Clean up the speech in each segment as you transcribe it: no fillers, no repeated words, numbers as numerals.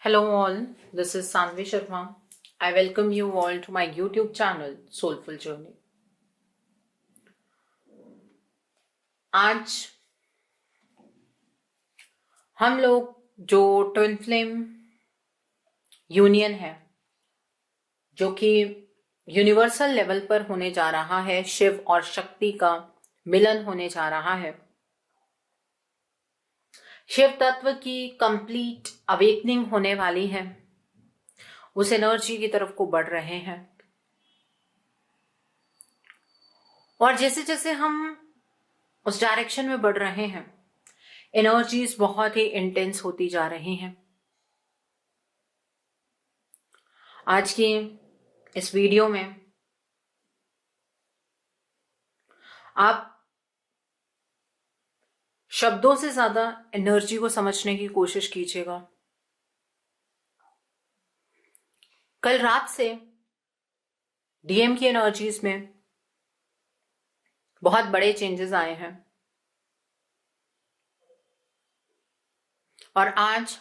Hello all, this is Sanvi Sharma. I welcome you all to my YouTube channel Soulful Journey. आज हम लोग जो twin flame union है जो कि यूनिवर्सल लेवल पर होने जा रहा है, शिव और शक्ति का मिलन होने जा रहा है, शिव तत्व की कंप्लीट अवेकनिंग होने वाली है, उस एनर्जी की तरफ को बढ़ रहे हैं। और जैसे जैसे हम उस डायरेक्शन में बढ़ रहे हैं, एनर्जीज बहुत ही इंटेंस होती जा रही हैं। आज की इस वीडियो में आप शब्दों से ज्यादा एनर्जी को समझने की कोशिश कीजिएगा। कल रात से डीएम की एनर्जीज में बहुत बड़े चेंजेस आए हैं और आज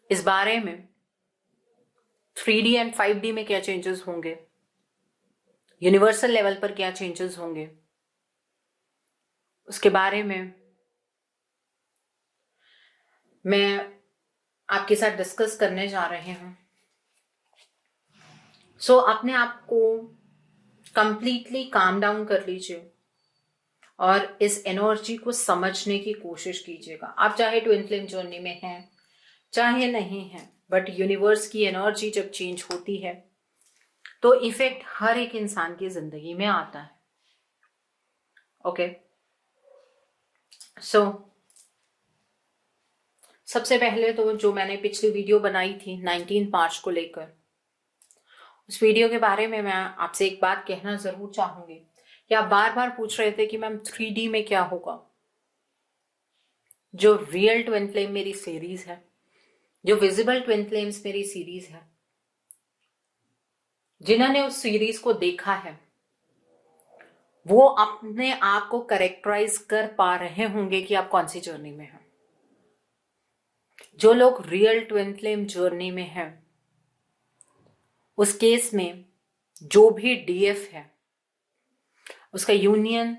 इस बारे में 3D एंड 5D में क्या चेंजेस होंगे, यूनिवर्सल लेवल पर क्या चेंजेस होंगे, उसके बारे में मैं आपके साथ डिस्कस करने जा रहे हूं। सो अपने आप को कंप्लीटली काम डाउन कर लीजिए और इस एनर्जी को समझने की कोशिश कीजिएगा। आप चाहे ट्विन फ्लेम जर्नी में हैं चाहे नहीं हैं, बट यूनिवर्स की एनर्जी जब चेंज होती है तो इफेक्ट हर एक इंसान की जिंदगी में आता है। ओके, सो सबसे पहले तो जो मैंने पिछली वीडियो बनाई थी 19 मार्च को लेकर, उस वीडियो के बारे में मैं आपसे एक बात कहना जरूर चाहूंगी कि आप बार बार पूछ रहे थे कि मैम 3D में क्या होगा। जो रियल ट्विन फ्लेम मेरी सीरीज है, जो विजिबल ट्विन फ्लेम्स मेरी सीरीज है, जिन्होंने उस सीरीज को देखा है वो अपने आप को करेक्टराइज कर पा रहे होंगे कि आप कौन सी जर्नी में हैं। जो लोग रियल ट्विन फ्लेम जर्नी में हैं, उस केस में जो भी डीएफ है उसका यूनियन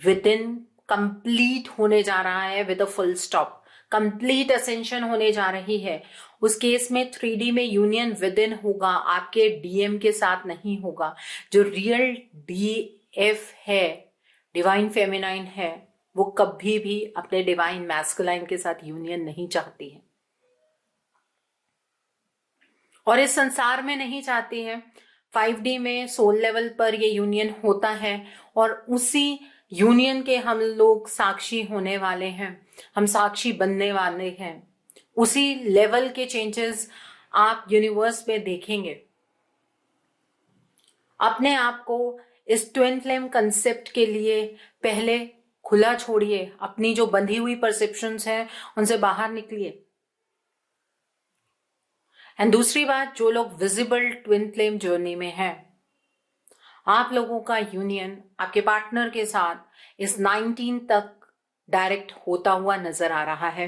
विद इन कंप्लीट होने जा रहा है, with a full stop, complete ascension होने जा रही है। उस केस में 3D में यूनियन विद इन होगा, आपके डीएम के साथ नहीं होगा। जो रियल डीएफ है, डिवाइन फेमिनाइन है, वो कभी भी अपने डिवाइन मैस्कुलाइन के साथ यूनियन नहीं चाहती है और इस संसार में नहीं चाहती है। 5D में सोल लेवल पर ये यूनियन होता है और उसी यूनियन के हम लोग साक्षी होने वाले हैं, हम साक्षी बनने वाले हैं। उसी लेवल के चेंजेस आप यूनिवर्स में देखेंगे। अपने आप को इस ट्विन फ्लेम कंसेप्ट के लिए पहले खुला छोड़िए, अपनी जो बंधी हुई परसेप्शंस हैं उनसे बाहर निकलिए। एंड दूसरी बात, जो लोग विजिबल ट्विन फ्लेम जर्नी में हैं, आप लोगों का यूनियन आपके पार्टनर के साथ इस 19 तक डायरेक्ट होता हुआ नजर आ रहा है।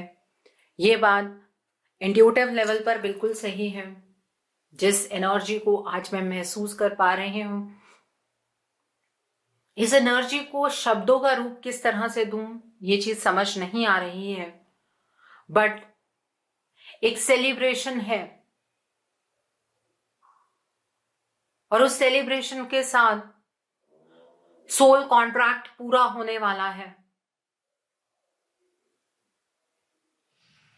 ये बात इंट्यूटिव लेवल पर बिल्कुल सही है। जिस एनर्जी को आज मैं महसूस कर पा रही हूं, इस एनर्जी को शब्दों का रूप किस तरह से दूं ये चीज समझ नहीं आ रही है, बट एक सेलिब्रेशन है और उस सेलिब्रेशन के साथ सोल कॉन्ट्रैक्ट पूरा होने वाला है।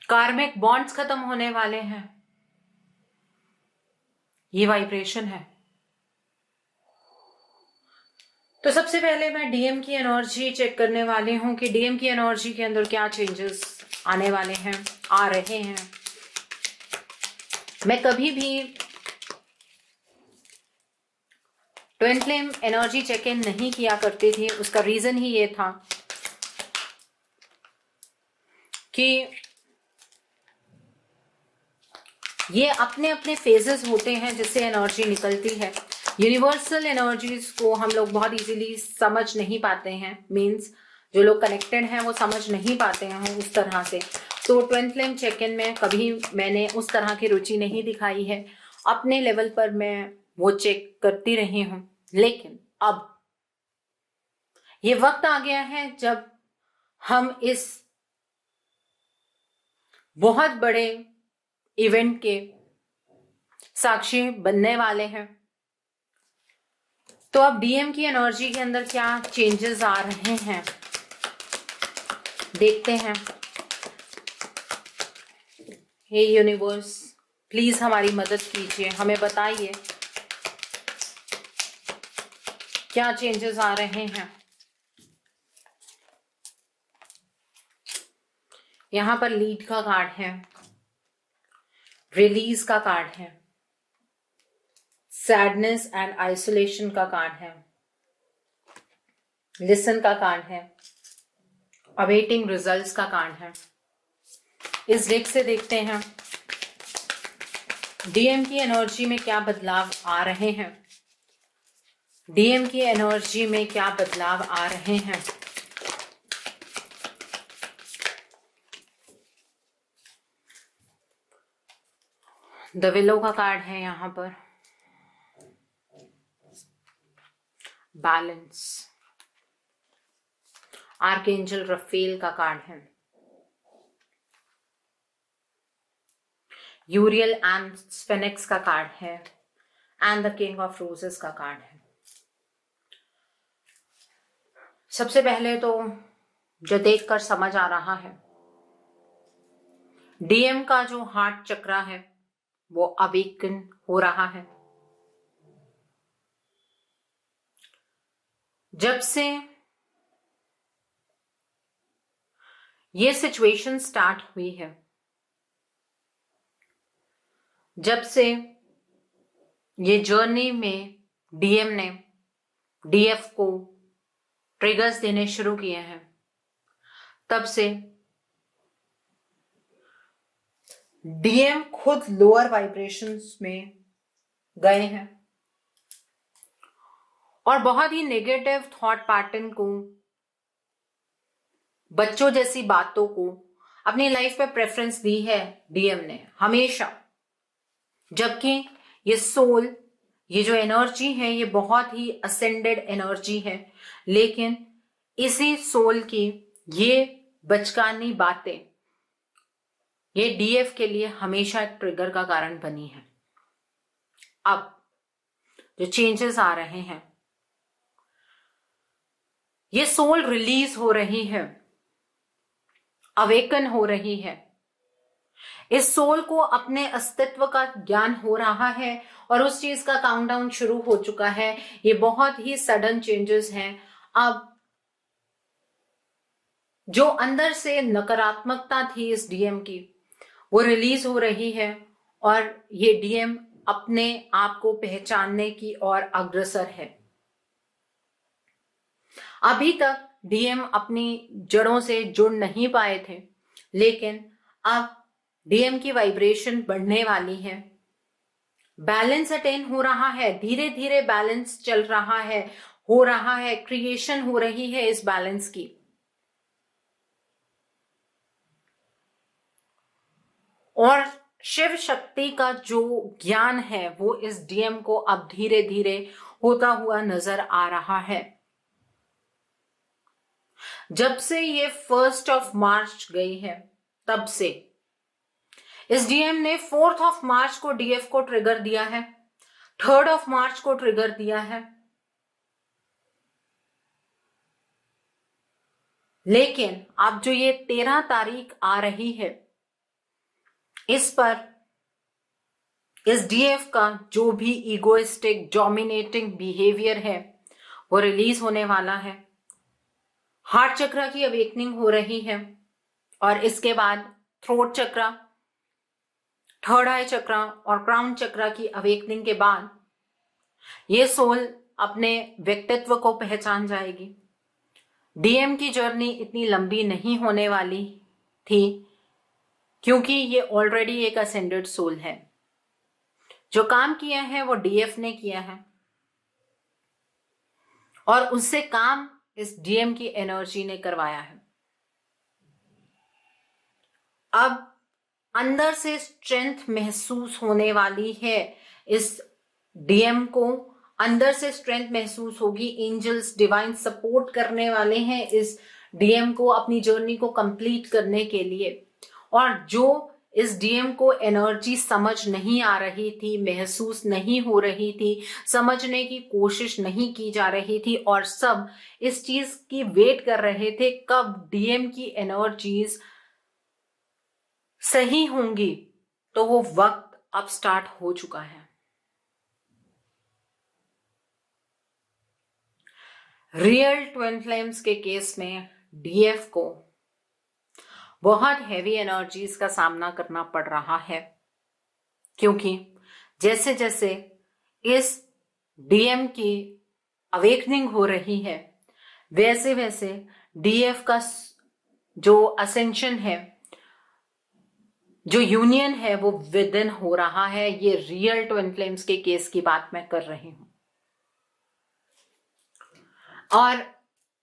कार्मिक बॉन्ड्स खत्म होने वाले हैं। ये वाइब्रेशन है। तो सबसे पहले मैं डीएम की एनर्जी चेक करने वाली हूं कि डीएम की एनर्जी के अंदर क्या चेंजेस आने वाले हैं, आ रहे हैं। मैं कभी भी twin flame energy check in नहीं किया करती थी। उसका रीजन ही ये था कि ये अपने अपने फेजेस होते हैं जिससे एनर्जी निकलती है। यूनिवर्सल एनर्जीज को हम लोग बहुत इजीली समझ नहीं पाते हैं, मीन्स जो लोग कनेक्टेड हैं वो समझ नहीं पाते हैं उस तरह से। तो ट्विन फ्लेम चेक इन में कभी मैंने उस तरह की रुचि नहीं दिखाई है, अपने लेवल पर मैं वो चेक करती रही हूं। लेकिन अब ये वक्त आ गया है जब हम इस बहुत बड़े इवेंट के साक्षी बनने वाले हैं। तो अब डीएम की एनर्जी के अंदर क्या चेंजेस आ रहे हैं देखते हैं। हे यूनिवर्स, प्लीज हमारी मदद कीजिए, हमें बताइए क्या चेंजेस आ रहे हैं। यहां पर लीड का कार्ड है, रिलीज का कार्ड है, सैडनेस एंड आइसोलेशन का कार्ड है, लिसन का कार्ड है, अवेटिंग रिजल्ट्स का कार्ड है। इस डेक से देखते हैं डीएम की एनर्जी में क्या बदलाव आ रहे हैं। डीएम की एनर्जी में क्या बदलाव आ रहे हैं। द विलो का कार्ड है यहां पर, बैलेंस, आर्कएंजल रफेल का कार्ड है, यूरियल एंड स्फेनिक्स का कार्ड है, and the king of roses का कार्ड है। सबसे पहले तो जो देखकर समझ आ रहा है, डीएम का जो हार्ट चक्रा है वो अवेकन हो रहा है। जब से ये सिचुएशन स्टार्ट हुई है, जब से ये जर्नी में डीएम ने डीएफ को ट्रिगर्स देने शुरू किए हैं, तब से डीएम खुद लोअर वाइब्रेशंस में गए हैं और बहुत ही नेगेटिव थॉट पैटर्न को, बच्चों जैसी बातों को अपनी लाइफ में प्रेफरेंस दी है डीएम ने हमेशा। जबकि ये सोल, ये जो एनर्जी है, ये बहुत ही असेंडेड एनर्जी है, लेकिन इसी सोल की ये बचकानी बातें ये डीएफ के लिए हमेशा एक ट्रिगर का कारण बनी है। अब जो चेंजेस आ रहे हैं, ये सोल रिलीज हो रही है, अवेकन हो रही है। इस सोल को अपने अस्तित्व का ज्ञान हो रहा है और उस चीज का काउंटडाउन शुरू हो चुका है। ये बहुत ही सडन चेंजेस हैं। अब जो अंदर से नकारात्मकता थी इस डीएम की, वो रिलीज हो रही है और ये डीएम अपने आप को पहचानने की ओर अग्रसर है। अभी तक डीएम अपनी जड़ों से जुड़ नहीं पाए थे, लेकिन अब डीएम की वाइब्रेशन बढ़ने वाली है, बैलेंस अटेन हो रहा है, धीरे धीरे बैलेंस चल रहा है, हो रहा है, क्रिएशन हो रही है इस बैलेंस की। और शिव शक्ति का जो ज्ञान है वो इस डीएम को अब धीरे धीरे होता हुआ नजर आ रहा है। जब से ये 1 मार्च गई है, तब से इस डीएम ने 4 मार्च को डीएफ को ट्रिगर दिया है, 3 मार्च को ट्रिगर दिया है, लेकिन अब जो ये 13 तारीख आ रही है, इस पर इस डीएफ का जो भी इगोइस्टिक डोमिनेटिंग बिहेवियर है वो रिलीज होने वाला है। हार्ट चक्र की अवेकनिंग हो रही है और इसके बाद थ्रोट चक्र, थर्ड आई चक्र और क्राउन चक्र की अवेकनिंग के बाद ये सोल अपने व्यक्तित्व को पहचान जाएगी। डीएम की जर्नी इतनी लंबी नहीं होने वाली थी क्योंकि ये ऑलरेडी एक असेंडेड सोल है। जो काम किया है वो डीएफ ने किया है और उससे काम इस डीएम की एनर्जी ने करवाया है। अब अंदर से स्ट्रेंथ महसूस होने वाली है इस डीएम को, अंदर से स्ट्रेंथ महसूस होगी। एंजल्स डिवाइन सपोर्ट करने वाले हैं इस डीएम को अपनी जर्नी को कंप्लीट करने के लिए। और जो इस डीएम को एनर्जी समझ नहीं आ रही थी, महसूस नहीं हो रही थी, समझने की कोशिश नहीं की जा रही थी, और सब इस चीज की वेट कर रहे थे कब डीएम की एनर्जीज सही होंगी, तो वो वक्त अब स्टार्ट हो चुका है। रियल ट्विन फ्लेम्स के केस में डीएफ को बहुत हैवी एनर्जीज का सामना करना पड़ रहा है, क्योंकि जैसे जैसे इस डीएम की अवेकनिंग हो रही है, वैसे वैसे डीएफ का जो असेंशन है, जो यूनियन है, वो विद इन हो रहा है। ये रियल ट्विन फ्लेम्स के केस की बात मैं कर रही हूं। और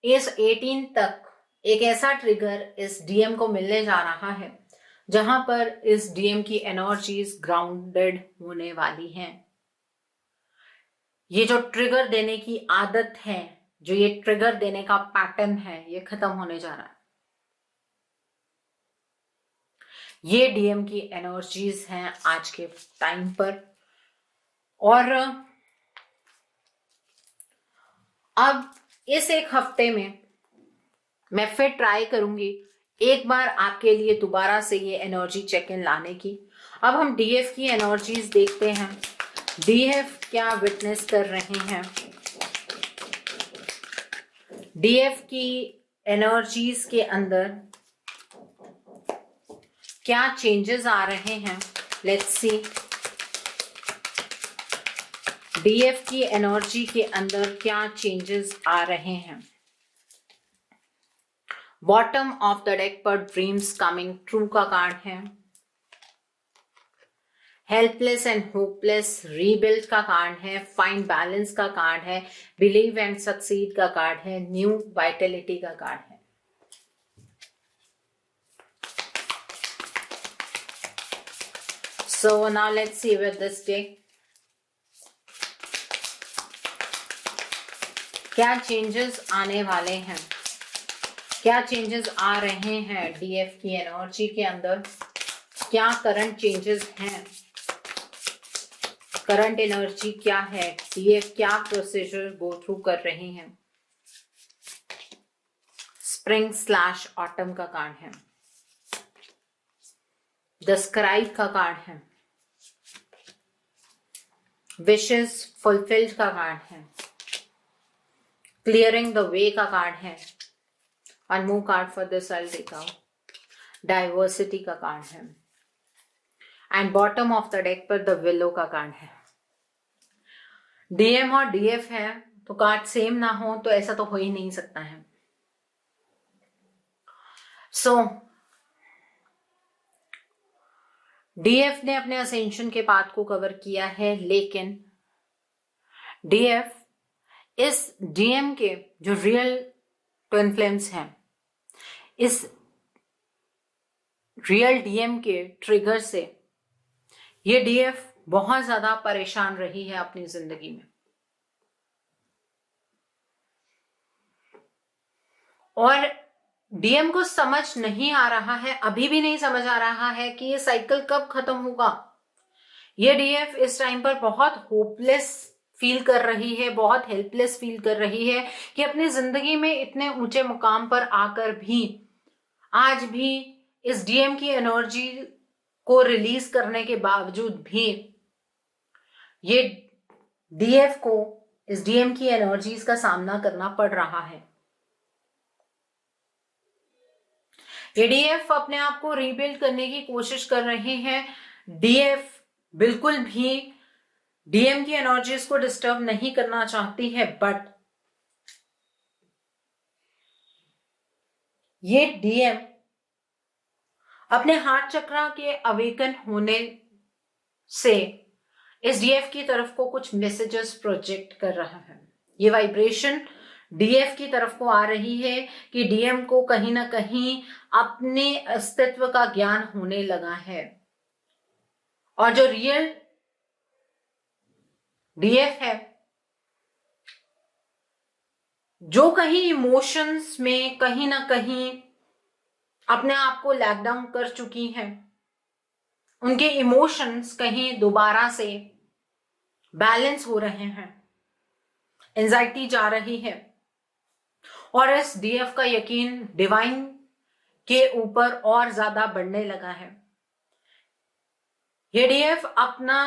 इस 18 तक एक ऐसा ट्रिगर इस डीएम को मिलने जा रहा है जहां पर इस डीएम की एनर्जीज ग्राउंडेड होने वाली हैं। ये जो ट्रिगर देने की आदत है, जो ये ट्रिगर देने का पैटर्न है, ये खत्म होने जा रहा है। ये डीएम की एनर्जीज हैं आज के टाइम पर। और अब इस एक हफ्ते में मैं फिर ट्राई करूंगी एक बार आपके लिए दोबारा से ये एनर्जी चेक इन लाने की। अब हम डीएफ की एनर्जीज देखते हैं, डीएफ क्या विटनेस कर रहे हैं। डीएफ की एनर्जीज के अंदर क्या चेंजेस आ रहे हैं, लेट्स सी। डीएफ की एनर्जी के अंदर क्या चेंजेस आ रहे हैं। बॉटम ऑफ द डेक पर ड्रीम्स कमिंग ट्रू का कार्ड है। हेल्पलेस एंड होपलेस रीबिल्ड का कार्ड है। फाइंड बैलेंस का कार्ड है। बिलीव एंड सक्सीड का कार्ड है। न्यू वाइटलिटी का कार्ड है। So now let's see with this deck क्या चेंजेस आने वाले हैं, क्या चेंजेस आ रहे हैं डीएफ की एनर्जी के अंदर, क्या करंट चेंजेस हैं, करंट एनर्जी क्या है, डीएफ क्या प्रोसीजर गो थ्रू कर रहे हैं। स्प्रिंग स्लैश ऑटम का कार्ड है। द स्क्राइब का कार्ड है। विशेस फुलफिल्ड का कार्ड है। क्लियरिंग द वे का कार्ड है। One more card for this I'll take out. Diversity का कार्ड है। And bottom of the deck पर द विलो का कार्ड है। डीएम और डीएफ है तो कार्ड सेम ना हो तो ऐसा तो हो ही नहीं सकता है। सो डीएफ ने अपने असेंशन के पाथ को कवर किया है, लेकिन डीएफ इस डीएम के जो रियल ट्विन फ्लेम्स हैं, इस रियल डीएम के ट्रिगर से ये डीएफ बहुत ज्यादा परेशान रही है अपनी जिंदगी में। और डीएम को समझ नहीं आ रहा है, अभी भी नहीं समझ आ रहा है कि ये साइकिल कब खत्म होगा। ये डीएफ इस टाइम पर बहुत होपलेस फील कर रही है, बहुत हेल्पलेस फील कर रही है कि अपनी जिंदगी में इतने ऊंचे मुकाम पर आकर भी आज भी इस डीएम की एनर्जी को रिलीज करने के बावजूद भी ये डीएफ को इस डीएम की एनर्जीज का सामना करना पड़ रहा है। ये डीएफ अपने आप को रीबिल्ड करने की कोशिश कर रहे हैं। डीएफ बिल्कुल भी डीएम की एनर्जीज को डिस्टर्ब नहीं करना चाहती है, बट ये डीएम अपने हार्ट चक्र के अवेकन होने से इस डीएफ की तरफ को कुछ मैसेजेस प्रोजेक्ट कर रहा है। ये वाइब्रेशन डीएफ की तरफ को आ रही है कि डीएम को कहीं ना कहीं अपने अस्तित्व का ज्ञान होने लगा है, और जो रियल डीएफ है, जो कहीं इमोशंस में कहीं ना कहीं अपने आप को लैक डाउन कर चुकी हैं, उनके इमोशंस कहीं दोबारा से बैलेंस हो रहे हैं, एंजाइटी जा रही है, और इस डीएफ का यकीन डिवाइन के ऊपर और ज्यादा बढ़ने लगा है। ये डीएफ अपना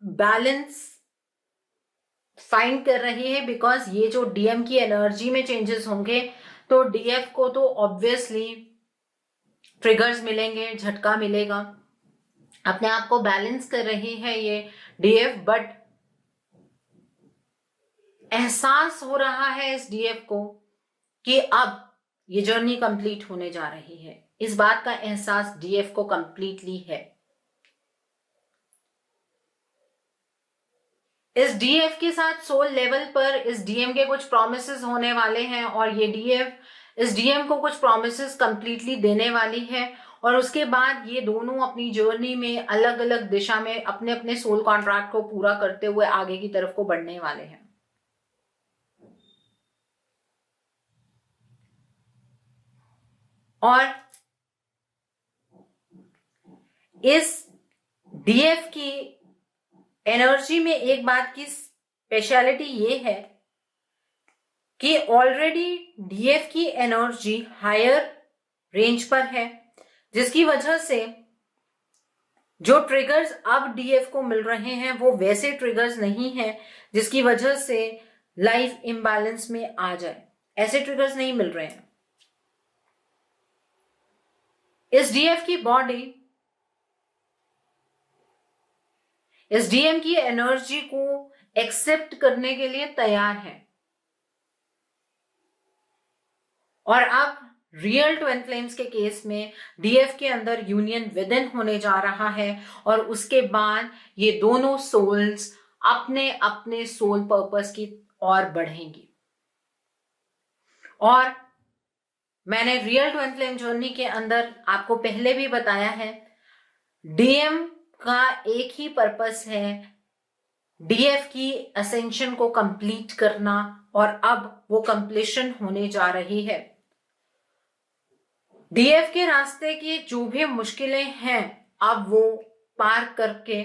बैलेंस फाइंड कर रही है, बिकॉज ये जो डीएम की एनर्जी में चेंजेस होंगे तो डीएफ को तो ऑब्वियसली ट्रिगर्स मिलेंगे, झटका मिलेगा, अपने आप को बैलेंस कर रही है ये डीएफ, बट एहसास हो रहा है इस डीएफ को कि अब ये जर्नी कंप्लीट होने जा रही है। इस बात का एहसास डीएफ को कंप्लीटली है। इस डीएफ के साथ सोल लेवल पर इस डीएम के कुछ प्रॉमिसेस होने वाले हैं, और ये डीएफ इस डीएम को कुछ प्रॉमिसेस कंप्लीटली देने वाली है, और उसके बाद ये दोनों अपनी जर्नी में अलग अलग दिशा में अपने अपने सोल कॉन्ट्रैक्ट को पूरा करते हुए आगे की तरफ को बढ़ने वाले हैं। और इस डीएफ की एनर्जी में एक बात की स्पेशलिटी ये है कि ऑलरेडी डीएफ की एनर्जी हायर रेंज पर है, जिसकी वजह से जो ट्रिगर्स अब डीएफ को मिल रहे हैं वो वैसे ट्रिगर्स नहीं है जिसकी वजह से लाइफ इम्बैलेंस में आ जाए, ऐसे ट्रिगर्स नहीं मिल रहे हैं। इस डीएफ की बॉडी इस डीएम की एनर्जी को एक्सेप्ट करने के लिए तैयार है, और अब रियल ट्विन फ्लेम्स के केस में डीएफ के अंदर यूनियन विद इन होने जा रहा है, और उसके बाद ये दोनों सोल्स अपने अपने सोल पर्पस की ओर बढ़ेंगी। और मैंने रियल ट्विन फ्लेम जर्नी के अंदर आपको पहले भी बताया है, डीएम का एक ही पर्पस है, डीएफ की असेंशन को कंप्लीट करना, और अब वो कंप्लीशन होने जा रही है। डीएफ के रास्ते की जो भी मुश्किलें हैं अब वो पार करके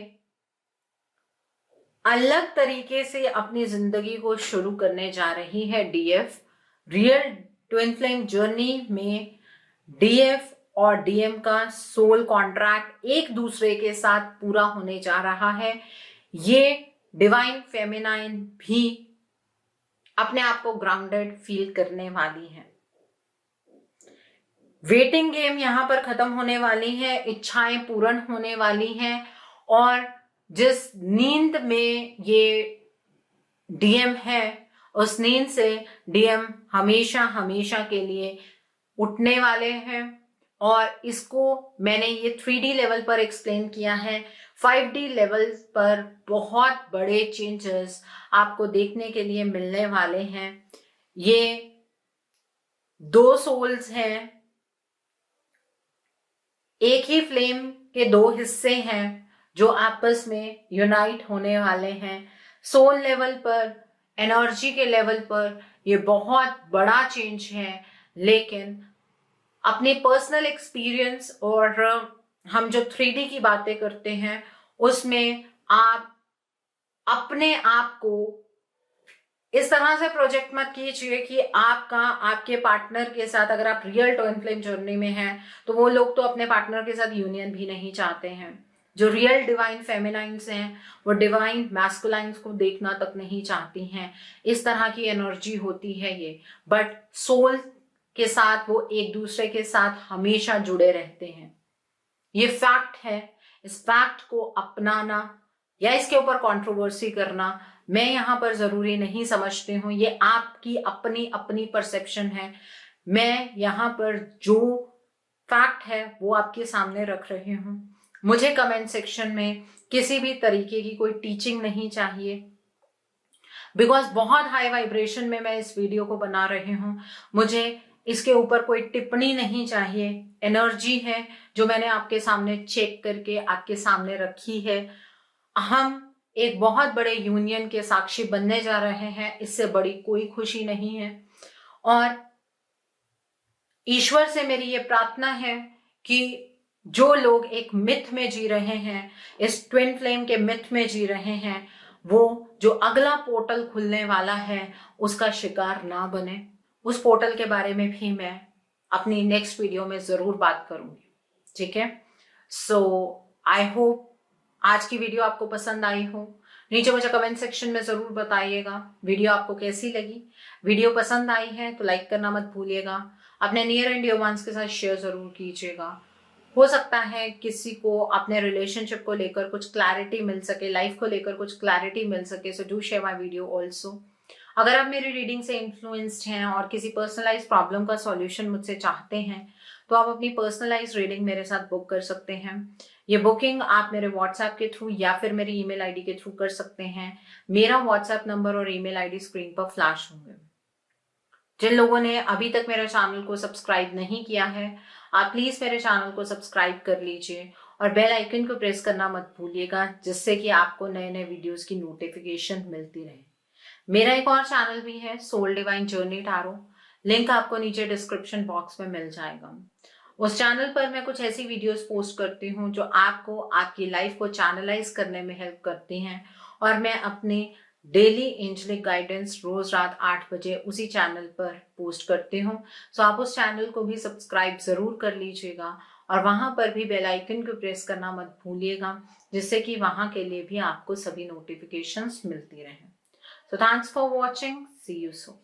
अलग तरीके से अपनी जिंदगी को शुरू करने जा रही है DF. Real twin flame journey में डीएफ और डीएम का सोल कॉन्ट्रैक्ट एक दूसरे के साथ पूरा होने जा रहा है। ये डिवाइन फेमिनाइन भी अपने आप को ग्राउंडेड फील करने वाली है। वेटिंग गेम यहां पर खत्म होने वाली है, इच्छाएं पूर्ण होने वाली हैं, और जिस नींद में ये डीएम है उस नींद से डीएम हमेशा हमेशा के लिए उठने वाले हैं। और इसको मैंने ये 3D लेवल पर एक्सप्लेन किया है। 5D लेवल पर बहुत बड़े चेंजेस आपको देखने के लिए मिलने वाले हैं। ये दो सोल्स हैं, एक ही फ्लेम के दो हिस्से हैं जो आपस में यूनाइट होने वाले हैं। सोल लेवल पर, एनर्जी के लेवल पर ये बहुत बड़ा चेंज है, लेकिन अपने पर्सनल एक्सपीरियंस और हम जो 3D की बातें करते हैं उसमें आप अपने आप को इस तरह से प्रोजेक्ट मत कीजिए कि आपके पार्टनर के साथ, अगर आप रियल ट्विन फ्लेम जर्नी में हैं तो वो लोग तो अपने पार्टनर के साथ यूनियन भी नहीं चाहते हैं। जो रियल डिवाइन फेमिनाइंस हैं वो डिवाइन मैस्कुलाइंस को देखना तक नहीं चाहती हैं। इस तरह की एनर्जी होती है ये, बट सोल के साथ वो एक दूसरे के साथ हमेशा जुड़े रहते हैं। ये फैक्ट है। इस फैक्ट को अपनाना या इसके ऊपर कंट्रोवर्सी करना मैं यहाँ पर जरूरी नहीं समझती हूँ। ये आपकी अपनी अपनी परसेप्शन है। मैं यहाँ पर जो फैक्ट है वो आपके सामने रख रही हूँ। मुझे कमेंट सेक्शन में किसी भी तरीके की कोई टीचिंग नहीं चाहिए। बिकॉज बहुत हाई वाइब्रेशन में मैं इस वीडियो को बना रही हूँ, मुझे इसके ऊपर कोई टिप्पणी नहीं चाहिए। एनर्जी है जो मैंने आपके सामने चेक करके आपके सामने रखी है। हम एक बहुत बड़े यूनियन के साक्षी बनने जा रहे हैं, इससे बड़ी कोई खुशी नहीं है। और ईश्वर से मेरी ये प्रार्थना है कि जो लोग एक मिथ में जी रहे हैं, इस ट्विन फ्लेम के मिथ में जी रहे हैं, वो जो अगला पोर्टल खुलने वाला है उसका शिकार ना बने। उस पोर्टल के बारे में भी मैं अपनी नेक्स्ट वीडियो में जरूर बात करूंगी, ठीक है। सो आई होप आज की वीडियो आपको पसंद आई हो। नीचे मुझे कमेंट सेक्शन में जरूर बताइएगा वीडियो आपको कैसी लगी। वीडियो पसंद आई है तो लाइक करना मत भूलिएगा। अपने नियर एंड डियर वंस के साथ शेयर जरूर कीजिएगा। हो सकता है किसी को अपने रिलेशनशिप को लेकर कुछ क्लैरिटी मिल सके, लाइफ को लेकर कुछ क्लैरिटी मिल सके। So do share my video also. अगर आप मेरी रीडिंग से इन्फ्लुएंस्ड हैं और किसी पर्सनलाइज प्रॉब्लम का सॉल्यूशन मुझसे चाहते हैं तो आप अपनी पर्सनलाइज रीडिंग मेरे साथ बुक कर सकते हैं। ये बुकिंग आप मेरे व्हाट्सएप के थ्रू या फिर मेरी ईमेल आईडी के थ्रू कर सकते हैं। मेरा व्हाट्सएप नंबर और ईमेल आईडी स्क्रीन पर फ्लैश होंगे। जिन लोगों ने अभी तक मेरे चैनल को सब्सक्राइब नहीं किया है, आप प्लीज मेरे चैनल को सब्सक्राइब कर लीजिए और बेल आइकन को प्रेस करना मत भूलिएगा, जिससे कि आपको नए नए वीडियोस की नोटिफिकेशन मिलती रहे। मेरा एक और चैनल भी है, soul divine journey tarot. Link आपको नीचे डिस्क्रिप्शन बॉक्स में मिल जाएगा। उस चैनल पर मैं कुछ ऐसी वीडियोस पोस्ट करती हूँ जो आपको आपकी लाइफ को चैनलाइज करने में हेल्प करती हैं। और मैं अपने डेली एंजलिक गाइडेंस रोज रात 8 बजे उसी चैनल पर पोस्ट करती हूँ। सो आप उस चैनल को भी सब्सक्राइब जरूर कर लीजिएगा और वहां पर भी बेल आइकन को प्रेस करना मत भूलिएगा, जिससे कि वहां के लिए भी आपको सभी नोटिफिकेशंस मिलती रहें। So thanks for watching. See you soon.